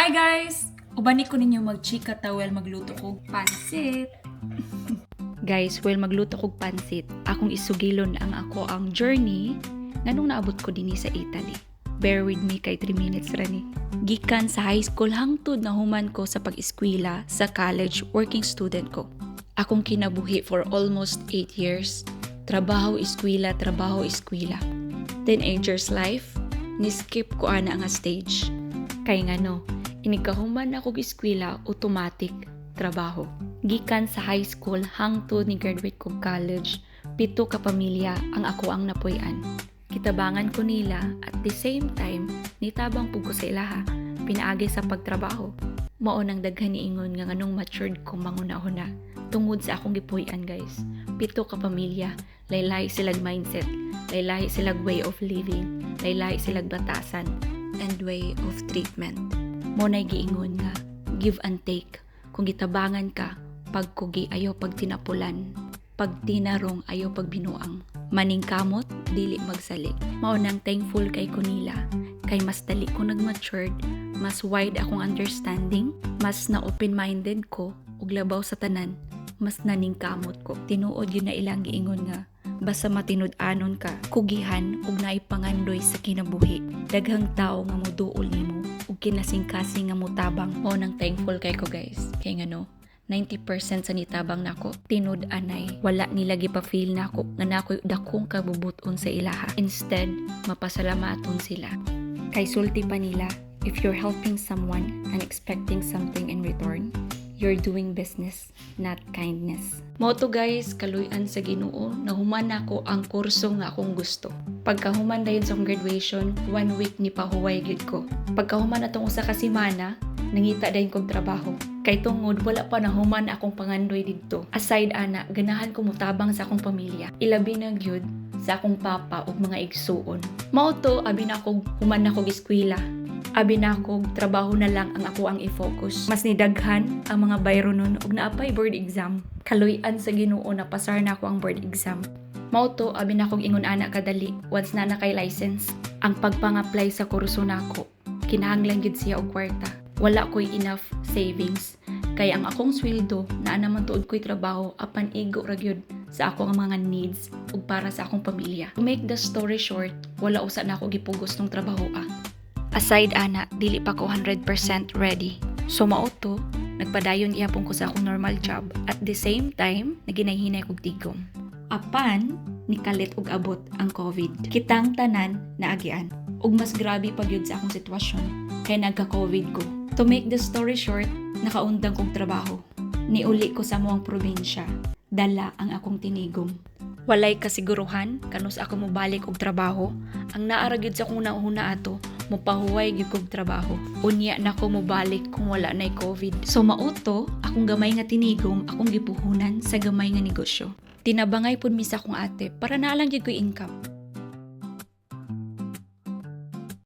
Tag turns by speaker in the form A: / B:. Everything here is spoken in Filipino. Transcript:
A: Hi guys! Ubani ko ninyo magchika tawel magluto ko pansit.
B: Guys, while magluto kog pansit, akong isugilon ang journey nganong naabot ko dinhi sa Italy. Bear with me kay 3 minutes rani. Gikan sa high school hangtod na human ko sa pag-eskwela sa college working student ko. Akong kinabuhi for almost 8 years. Trabaho, eskwela, trabaho, eskwela. Teenager's life, ni-skip ko ana nga stage. Kay ngano, inikahuman akong eskwela, automatic, trabaho. Gikan sa high school hangtod ni graduate kog college, 7 ka pamilya ang ako ang napuy-an. Kitabangan ko nila at the same time, nitabang pug ko sa ilaha, pinaagi sa pagtrabaho. Mao nang daghan niingon nga nganong matured ko manguna-una tungod sa akong gipuy-an guys. 7 ka pamilya, laylay silag mindset, laylay silag way of living, laylay silag batasan, and way of treatment. Mo nay giingon nga, give and take. Kung gitabangan ka, pagkugi ayaw pag tinapulan, pag tinarong ayaw pag binuang. Maning kamot, dili magsalig. Mao nang thankful kay kunila, kay mas dali ko nagmatured, mas wide akong understanding, mas na open-minded ko, ug labaw sa tanan, mas naning kamot ko. Tinuod yun na ilang giingon nga, basta matinud-anon ka, kugihan ug naipangandoy sa kinabuhi. Daghang tao nga moduol nimo ug kinasing-kasing nga motabang. Mao nang thankful kay ko guys. Kay ngano, 90% sa nitabang nako tinud-anay, wala nila gipa-feel nako nga nakoy dakong kabubuton sa ilaha. Instead, mapasalamaton sila. Kay sulti pa nila, if you're helping someone and expecting something in return, you're doing business, not kindness. Mao to guys, kaluy-an sa Ginoo, nahuman nako ang kurso nga akong gusto. Pagkahuman dayon sa graduation, 1 week ni pahuway gyud ko. Pagkahuman natong usa ka semana, nangita dayon kog trabaho. Kay tungod wala pa nahuman akong pangandoy didto. Aside ana, ganahan ko mutabang sa akong pamilya. Ilabi na gyud sa akong papa ug mga igsuon. Mao to abi na kog human na kog eskwela. Abi na kog trabaho na lang ang ako ang i-focus. Mas nidaghan ang mga bayro nun ug naapay board exam. Kaluy-an sa Ginoo na pasar na ako ang board exam. Mao to abi na kog ingon ana kadali once na kay license. Ang pagpang-apply sa kurso nako, kinahanglan gyud siya og kwarta. Wala ko'y enough savings. Kaya ang akong sweldo na naman tuod ko'y trabaho apan igo ra gyud sa akong mga needs ug para sa akong pamilya. To make the story short, wala usa na ako gipugos ng trabaho Aside ana, dili pa ko 100% ready. So mao to, nagpadayon gyapon ko sa akong normal job at the same time naginayhinay kog tigom. Apan nikalit og abot ang COVID. Kitang tanan naagian. Ug mas grabe pa gyud sa akong sitwasyon kay nagka-COVID ko. To make the story short, nakaundang kong trabaho. Niuli ko sa muang probinsya. Dala ang akong tinigom. Walay kasiguruhan kanus ako mobalik og trabaho. Ang naara gyud sa akong nauna ato, mopahuway gyud kog trabaho. Unya na ko mobalik kung wala nay COVID. So mauto, akong gamay nga tinigom, akong gipuhunan sa gamay nga negosyo. Tinabangay pud mi sa akong ate para na lang gyud ko'y income.